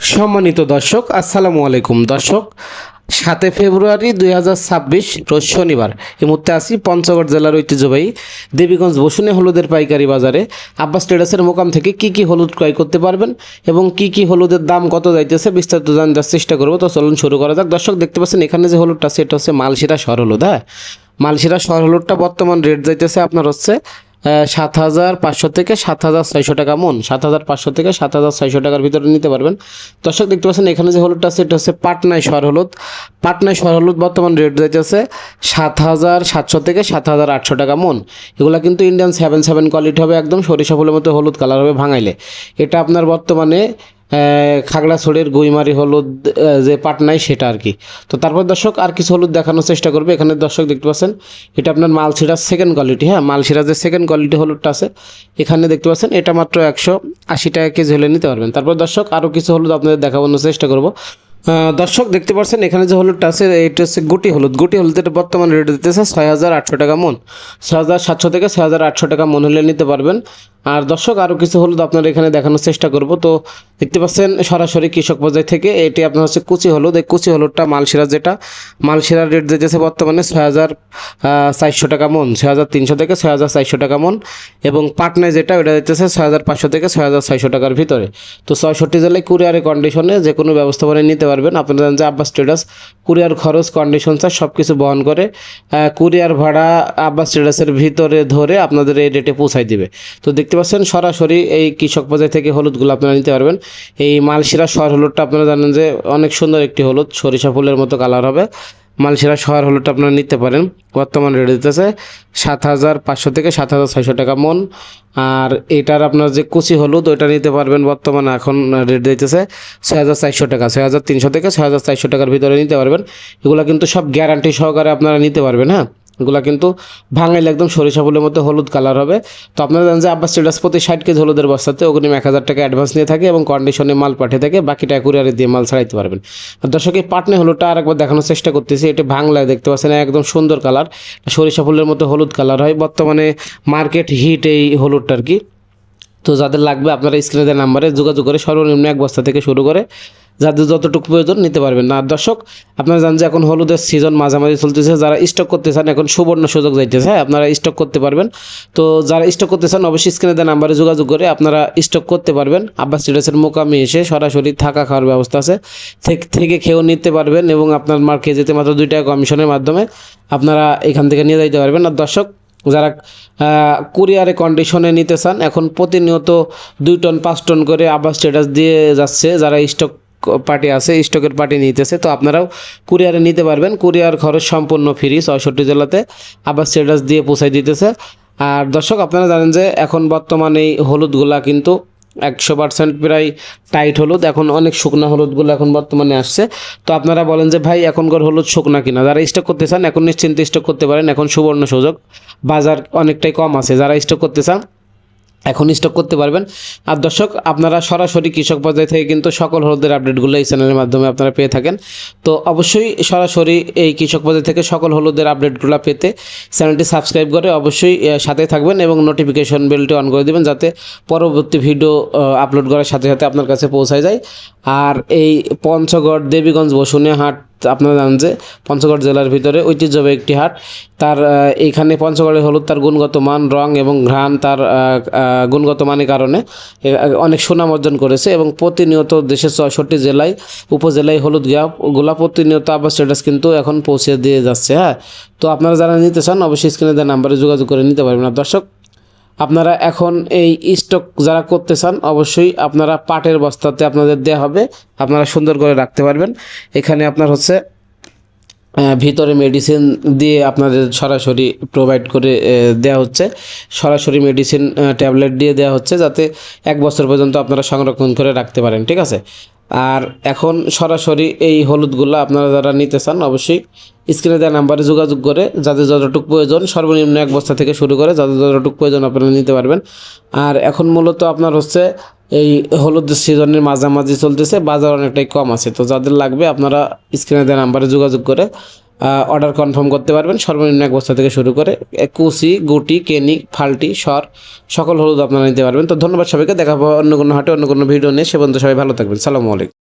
সম্মানিত দর্শক, আসসালামু আলাইকুম। দর্শক, 7 ফেব্রুয়ারি 2026 রোজ শনিবার। এই মুহূর্তে আছি পঞ্চগড় জেলার ঐতিহ্যবাহী দেবীগঞ্জ বসুনে হলুদের পাইকারি বাজারে। আব্বাস ট্রেডার্সের মোকাম থেকে কি কি হলুদ ক্রয় করতে পারবেন এবং কি কি হলুদের দাম কত যাইতেছে বিস্তারিত জানার চেষ্টা করবো। তো চলুন শুরু করা যাক। দর্শক, দেখতে পাচ্ছেন এখানে যে হলুদটা আছে এটা হচ্ছে মালশিরা শহর হলুদ। হ্যাঁ, মালশিরা শহর হলুদটা বর্তমান রেট যাইতেছে আপনার হচ্ছে 7,500 থেকে 7,600 টাকা মন। 7,500 থেকে 7,600 টাকার ভিতরে নিতে পারবেন। দর্শক, দেখতে পাচ্ছেন এখানে যে হলুদটা আছে এটা হচ্ছে পাটনায় শহর হলুদ। পাটনায় শহর হলুদ বর্তমান রেট যাইতেছে 7,700 থেকে 7,800 টাকা মন। এগুলো কিন্তু ইন্ডিয়ান 7 কোয়ালিটি হবে, একদম সরিষা ফুলের মতো হলুদ কালার হবে ভাঙাইলে। এটা আপনার বর্তমানে খাগড়াছড়ির গুইমারি হলুদ যে পাটনায় সেটা আর কি। তো তারপর দর্শক আর কিছু হলুদ দেখানোর চেষ্টা করবে। এখানে দর্শক দেখতে পাচ্ছেন এটা আপনার মালশিরাজ সেকেন্ড কোয়ালিটি। হ্যাঁ, মালশিরাজের সেকেন্ড কোয়ালিটি হলুদটা আছে এখানে দেখতে পাচ্ছেন। এটা মাত্র 180 টাকা কেজি হলে নিতে পারবেন। তারপর দর্শক আরও কিছু হলুদ আপনাদের দেখানোর চেষ্টা করব। দর্শক, দেখতে পাচ্ছেন এখানে যে হলুদটা আছে এটা হচ্ছে গুটি হলুদ। গুটি হলুদের বর্তমান রেট দিতেছে 6,800 টাকা মন। 6,700 থেকে 6,800 টাকা মন হলে নিতে পারবেন। আর দর্শক আরও কিছু হলুদ আপনার এখানে দেখানোর চেষ্টা করব। তো দেখতে পাচ্ছেন সরাসরি কৃষক পর্যায় থেকে এটি আপনার হচ্ছে কুচি হলুদ। এই কুচি হলুদটা মালশিরা, যেটা মালশিরার রেট দিতেছে বর্তমানে 6,400 টাকা মন। 6,300 থেকে 6,400 টাকা মন। এবং পাটনায় যেটা ওটা দিতেছে 6,500 থেকে 6,600 টাকার ভিতরে। তো 66 জেলায় কুরিয়ারে কন্ডিশনে যে কোনো ব্যবস্থাপনায় নিতে পারবেন। আপনারা জানেন যে আব্বাস ট্রেডার্স কুরিয়ার খরচ, কন্ডিশন চার্জ সব কিছু বহন করে। কুরিয়ার ভাড়া আব্বাস ট্রেডার্সের ভিতরে ধরে আপনাদের এই রেটে পৌঁছায় দিবে। তো দেখতে পাচ্ছেন সরাসরি এই কৃষক পর্যায় থেকে হলুদগুলো আপনারা নিতে পারবেন। এই মালশিরা শহর হলুদটা আপনারা জানেন যে অনেক সুন্দর একটি হলুদ, সরিষা ফুলের মতো কালার হবে। মালশিরা শহর হলুদটা আপনারা নিতে পারেন। বর্তমান রেট দিতেছে 7,500 থেকে 7,600 টাকা মন। আর এটার আপনার যে কুচি হলুদ ওইটা নিতে পারবেন বর্তমানে এখন রেট দিতেছে 6,400 টাকা। 6,300 থেকে 6,400 টাকার ভিতরে নিতে পারবেন। এগুলো কিন্তু সব গ্যারান্টি সহকারে আপনারা নিতে পারবেন। হ্যাঁ, এগুলো কিন্তু ভাঙাইলে একদম সরিষা ফুলের মতো হলুদ কালার হবে। তো আপনারা জানেন যে আব্বাস ট্রেডার্স প্রতি 60 কেজি হলুদের বস্তাতে অগ্রিম 1,000 টাকা অ্যাডভান্স নিয়ে থাকে এবং কন্ডিশনে মাল পাঠিয়ে থাকে, বাকিটা কুরিয়ারে দিয়ে মাল ছাড়াইতে পারবেন। আর দর্শক, এই পাটনা হলুদটা আরেকবার দেখানোর চেষ্টা করতেছি। এটা বাংলায় দেখতে পাচ্ছেন একদম সুন্দর কালার, সরিষা ফুলের মতো হলুদ কালার হয়। বর্তমানে মার্কেট হিট এই হলুদটা আর কি। তো যাদের লাগবে আপনারা স্ক্রিনে দেওয়া নাম্বারে যোগাযোগ করে সর্বনিম্ন 1 বস্তা থেকে শুরু করে যাদের যতটুকু প্রয়োজন নিতে পারবেন। আর দর্শক, আপনারা জানেন যে এখন হলুদের সিজন মাঝামাঝি চলতেছে। যারা স্টক করতে চান এখন সুবর্ণ সুযোগ যাইতেছে। হ্যাঁ, আপনারা স্টক করতে পারবেন। তো যারা স্টক করতে চান অবশ্যই স্ক্রিনে দেওয়া নাম্বারে যোগাযোগ করে আপনারা স্টক করতে পারবেন। আব্বাস ট্রেডার্সের মোকামে এসে সরাসরি থাকা খাওয়ার ব্যবস্থা আছে, থেকে খেয়েও নিতে পারবেন এবং আপনার মার্কেটে যেতে মাত্র 2 টাকা কমিশনের মাধ্যমে আপনারা এখান থেকে নিয়ে যাইতে পারবেন। আর দর্শক, যারা কুরিয়ারে কন্ডিশনে নিতে চান এখন প্রতিনিয়ত 2 টন 5 টন করে আব্বাস ট্রেডার্স দিয়ে যাচ্ছে। যারা স্টক পার্টি আছে, স্টকের পার্টি নিতেছে, তো আপনারাও কুরিয়ারে নিতে পারবেন। কুরিয়ার খরচ সম্পূর্ণ ফ্রি, 66 জেলাতে আব্বাস ট্রেডার্স দিয়ে পৌঁছায় দিতেছে। আর দর্শক, আপনারা জানেন যে এখন বর্তমানে এই হলুদগুলা কিন্তু 100% প্রায় টাইট হলুদ। এখন অনেক শুকনা হলুদগুলো এখন বর্তমানে আসছে। তো আপনারা বলেন যে ভাই এখনকার হলুদ শুকনা কিনা, যারা স্টক করতে চান এখন নিশ্চিন্তে স্টক করতে পারেন। এখন সুবর্ণ সুযোগ, বাজার অনেকটাই কম আছে। যারা স্টক করতে চান এখন স্টক করতে পারবেন। আর দর্শক, আপনারা সরাসরি কৃষক পর্যায় থেকে কিন্তু সকল হলুদের আপডেটগুলো এই চ্যানেলের মাধ্যমে আপনারা পেয়ে থাকেন। তো অবশ্যই সরাসরি এই কৃষক পর্যায় থেকে সকল হলুদের আপডেটগুলো পেতে চ্যানেলটি সাবস্ক্রাইব করে অবশ্যই সাথে থাকবেন এবং নোটিফিকেশন বেলটি অন করে দেবেন যাতে পরবর্তী ভিডিও আপলোড করার সাথে সাথে আপনার কাছে পৌঁছায় যায়। আর এই পঞ্চগড় দেবীগঞ্জ বসুনিয়া হাট আপনারা জানেন যে পঞ্চগড় জেলার ভিতরে ঐতিহ্যবাহী একটি হাট। তার এইখানে পঞ্চগড়ের হলুদ তার গুণগত মান, রং এবং ঘ্রাণ তার গুণগত মানের কারণে অনেক সুনাম অর্জন করেছে এবং প্রতিনিয়ত দেশের 64 জেলায় উপজেলায় হলুদ গুলা প্রতিনিয়ত আব্বাস ট্রেডার্স কিন্তু এখন পৌঁছে দিয়ে যাচ্ছে। হ্যাঁ, তো আপনারা যারা নিতে চান অবশ্যই স্ক্রিনে দেওয়া নাম্বারে যোগাযোগ করে নিতে পারবেন। আর দর্শক, আপনারা এখন এই স্টক যারা করতে চান অবশ্যই আপনারা পাটের বস্তাতে আপনাদের দেওয়া হবে, আপনারা সুন্দর করে রাখতে পারবেন। এখানে আপনার হচ্ছে ভিতরে মেডিসিন দিয়ে আপনাদের সরাসরি প্রোভাইড করে দেওয়া হচ্ছে। সরাসরি মেডিসিন ট্যাবলেট দিয়ে দেওয়া হচ্ছে যাতে 1 বছর পর্যন্ত আপনারা সংরক্ষণ করে রাখতে পারেন। ঠিক আছে। আর এখন সরাসরি এই হলুদগুলো আপনারা যারা নিতে চান অবশ্যই স্ক্রিনে দেওয়া নাম্বারে যোগাযোগ করে যাদের যতটুকু প্রয়োজন সর্বনিম্ন 1 বস্তা থেকে শুরু করে যাদের যতটুকু প্রয়োজন আপনারা নিতে পারবেন। আর এখন মূলত আপনার হচ্ছে এই হলুদের সিজনের মাঝামাঝি চলতেছে, বাজার অনেকটাই কম আছে। তো যাদের লাগবে আপনারা স্ক্রিনে দেওয়া নাম্বারে যোগাযোগ করে অর্ডার কনফার্ম করতে পারবেন। সর্বনিম্ন 1 বস্তা থেকে শুরু করে কুচি, গুটি, কেনি, ফাল্টি, সর সকল হলুদ আপনারা নিতে পারবেন। তো ধন্যবাদ সবাইকে। দেখা হবে অন্য কোনো হাটে অন্য কোনো ভিডিও নিয়ে। সে পর্যন্ত সবাই ভালো থাকবেন। সালামু আলাইকুম।